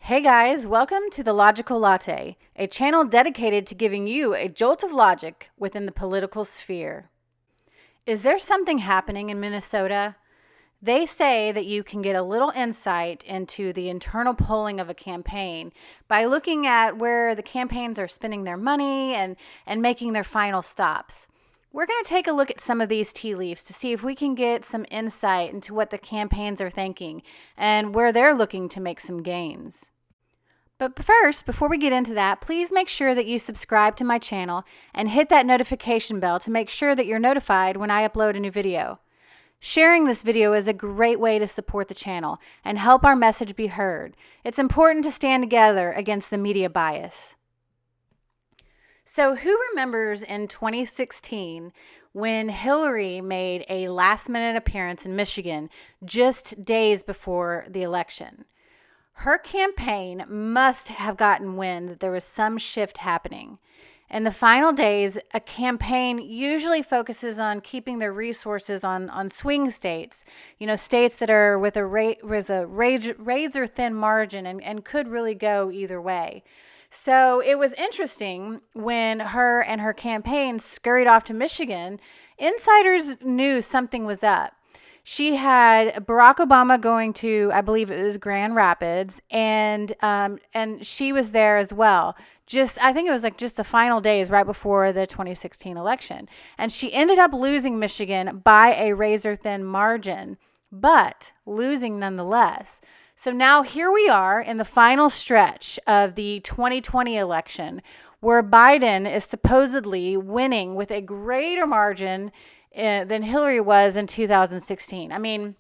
Hey guys, welcome to The Logical Latte, a channel dedicated to giving you a jolt of logic within the political sphere. Is there something happening in Minnesota? They say that you can get a little insight into the internal polling of a campaign by looking at where the campaigns are spending their money and making their final stops. We're going to take a look at some of these tea leaves to see if we can get some insight into what the campaigns are thinking and where they're looking to make some gains. But first, before we get into that, please make sure that you subscribe to my channel and hit that notification bell to make sure that you're notified when I upload a new video. Sharing this video is a great way to support the channel and help our message be heard. It's important to stand together against the media bias. So who remembers in 2016 when Hillary made a last-minute appearance in Michigan just days before the election? Her campaign must have gotten wind that there was some shift happening. In the final days, a campaign usually focuses on keeping their resources on swing states, states that are with a razor-thin margin and could really go either way. So it was interesting when her and her campaign scurried off to Michigan. Insiders knew something was up. She had Barack Obama going to, I believe it was Grand Rapids, and she was there as well. I think it was just the final days right before the 2016 election. And she ended up losing Michigan by a razor-thin margin, but losing nonetheless. So now here we are in the final stretch of the 2020 election, where Biden is supposedly winning with a greater margin than Hillary was in 2016. I mean,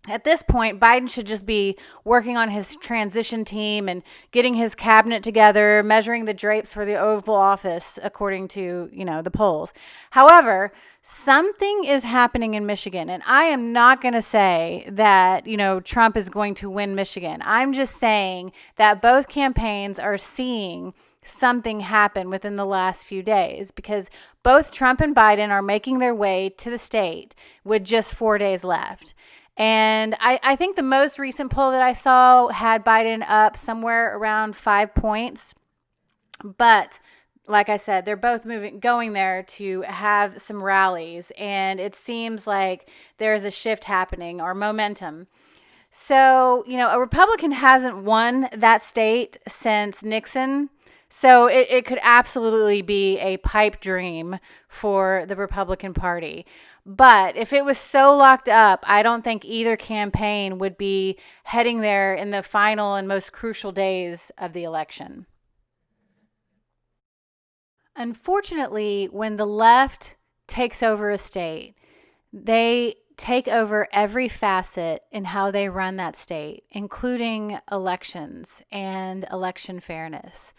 at this point, Biden should just be working on his transition team and getting his cabinet together, measuring the drapes for the Oval Office, according to, the polls. However, something is happening in Michigan, and I am not going to say that, Trump is going to win Michigan. I'm just saying that both campaigns are seeing something happen within the last few days, because both Trump and Biden are making their way to the state with just 4 days left. And I think the most recent poll that I saw had Biden up somewhere around 5 points. But like I said, they're both going there to have some rallies, and it seems like there's a shift happening or momentum. So, a Republican hasn't won that state since Nixon. So it could absolutely be a pipe dream for the Republican Party. But if it was so locked up, I don't think either campaign would be heading there in the final and most crucial days of the election. Unfortunately, when the left takes over a state, they take over every facet in how they run that state, including elections and election fairness.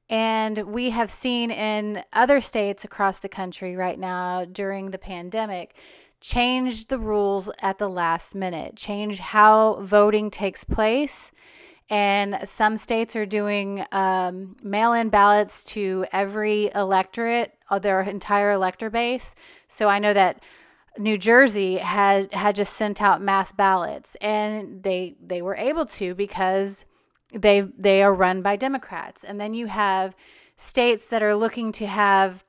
And we have seen in other states across the country right now during the pandemic, change the rules at the last minute, change how voting takes place. And some states are doing mail-in ballots to every electorate, their entire elector base. So I know that New Jersey had just sent out mass ballots, and they were able to because they are run by Democrats. And then you have states that are looking to have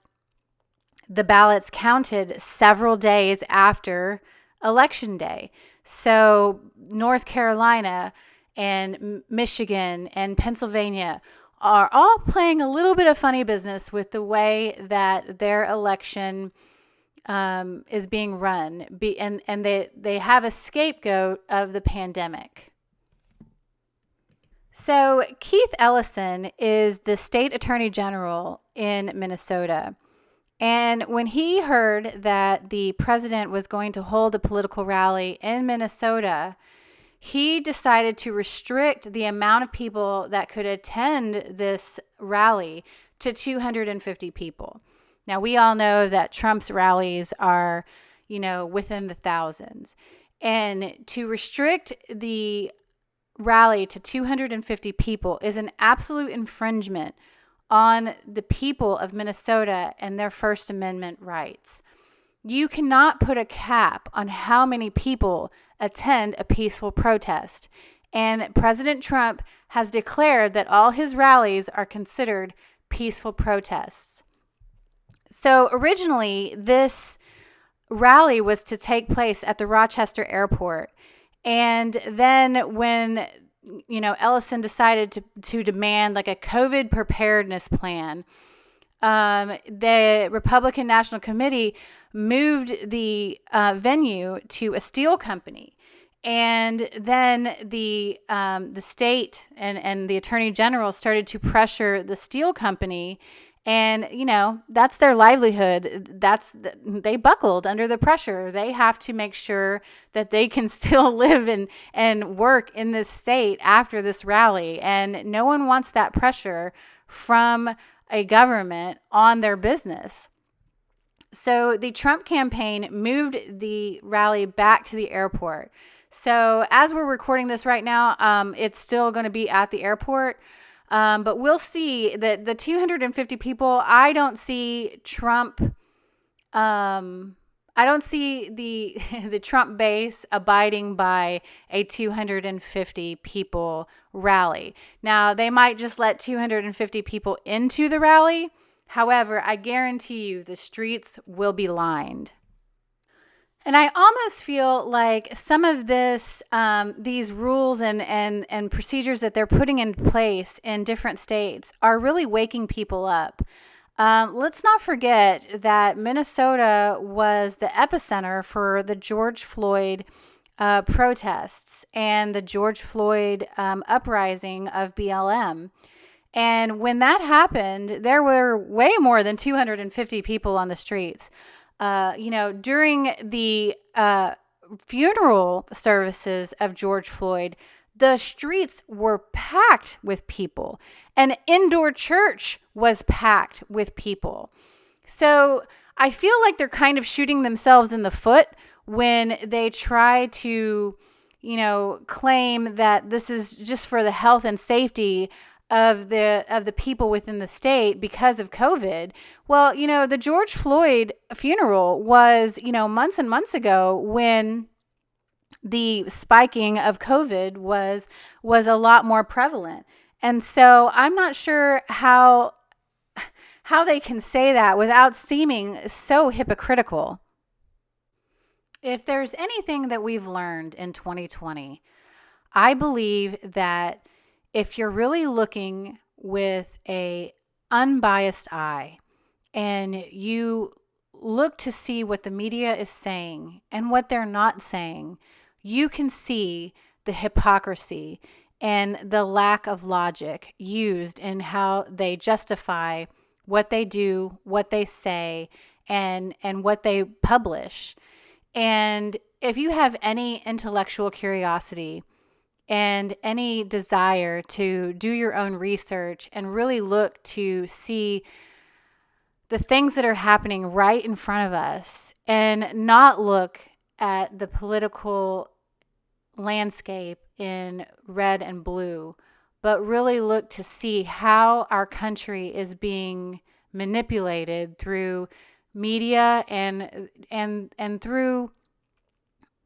the ballots counted several days after Election Day. So North Carolina and Michigan and Pennsylvania are all playing a little bit of funny business with the way that their election is being run. And they have a scapegoat of the pandemic. So Keith Ellison is the state attorney general in Minnesota. And when he heard that the president was going to hold a political rally in Minnesota, he decided to restrict the amount of people that could attend this rally to 250 people. Now, we all know that Trump's rallies are, within the thousands. And to restrict the rally to 250 people is an absolute infringement on the people of Minnesota and their First Amendment rights. You cannot put a cap on how many people attend a peaceful protest. And President Trump has declared that all his rallies are considered peaceful protests. So originally, this rally was to take place at the Rochester airport. And then when Ellison decided to demand like a COVID preparedness plan, the Republican National Committee moved the venue to a steel company. And then the state and the attorney general started to pressure the steel company. And, that's their livelihood. They buckled under the pressure. They have to make sure that they can still live and work in this state after this rally. And no one wants that pressure from a government on their business. So the Trump campaign moved the rally back to the airport. So as we're recording this right now, it's still going to be at the airport. But we'll see that the 250 people, I don't see Trump, I don't see the Trump base abiding by a 250 people rally. Now, they might just let 250 people into the rally. However, I guarantee you the streets will be lined. And I almost feel like some of these rules and procedures that they're putting in place in different states are really waking people up. Let's not forget that Minnesota was the epicenter for the George Floyd protests and the George Floyd uprising of BLM. And when that happened, there were way more than 250 people on the streets. During the funeral services of George Floyd, the streets were packed with people. An indoor church was packed with people. So I feel like they're kind of shooting themselves in the foot when they try to, claim that this is just for the health and safety of the people within the state because of COVID. Well, the George Floyd funeral was, months and months ago when the spiking of COVID was a lot more prevalent. And so I'm not sure how they can say that without seeming so hypocritical. If there's anything that we've learned in 2020, I believe that if you're really looking with a unbiased eye and you look to see what the media is saying and what they're not saying, you can see the hypocrisy and the lack of logic used in how they justify what they do, what they say, and what they publish. And if you have any intellectual curiosity and any desire to do your own research and really look to see the things that are happening right in front of us and not look at the political landscape in red and blue, but really look to see how our country is being manipulated through media and through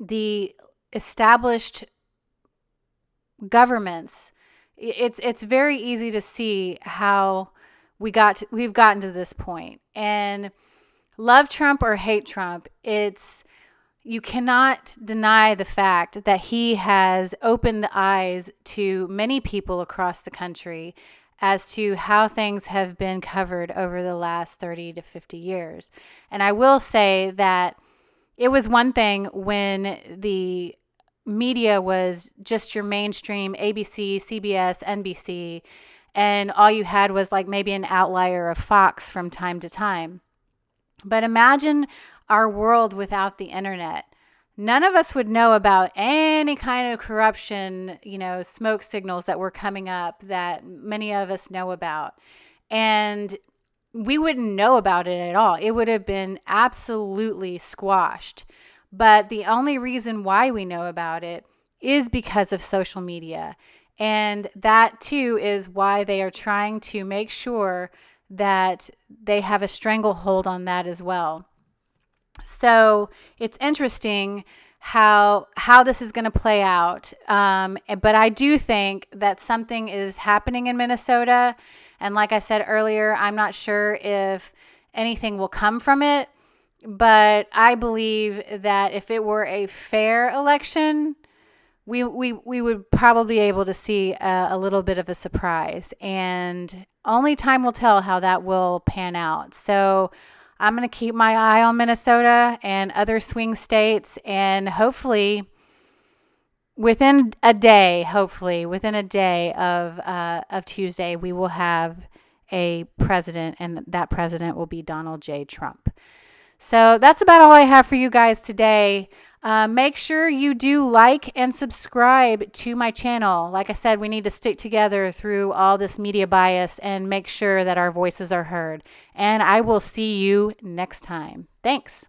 the established governments, it's very easy to see how we've gotten to this point. And love Trump or hate Trump, you cannot deny the fact that he has opened the eyes to many people across the country as to how things have been covered over the last 30 to 50 years. And I will say that it was one thing when the media was just your mainstream ABC, CBS, NBC, and all you had was like maybe an outlier of Fox from time to time. But imagine our world without the internet. None of us would know about any kind of corruption, smoke signals that were coming up that many of us know about. And we wouldn't know about it at all. It would have been absolutely squashed. But the only reason why we know about it is because of social media. And that too is why they are trying to make sure that they have a stranglehold on that as well. So it's interesting how this is going to play out. But I do think that something is happening in Minnesota. And like I said earlier, I'm not sure if anything will come from it. But I believe that if it were a fair election, we would probably be able to see a little bit of a surprise. And only time will tell how that will pan out. So I'm going to keep my eye on Minnesota and other swing states, and hopefully within a day of Tuesday, we will have a president, and that president will be Donald J. Trump. So that's about all I have for you guys today. Make sure you do like and subscribe to my channel. Like I said, we need to stick together through all this media bias and make sure that our voices are heard. And I will see you next time. Thanks.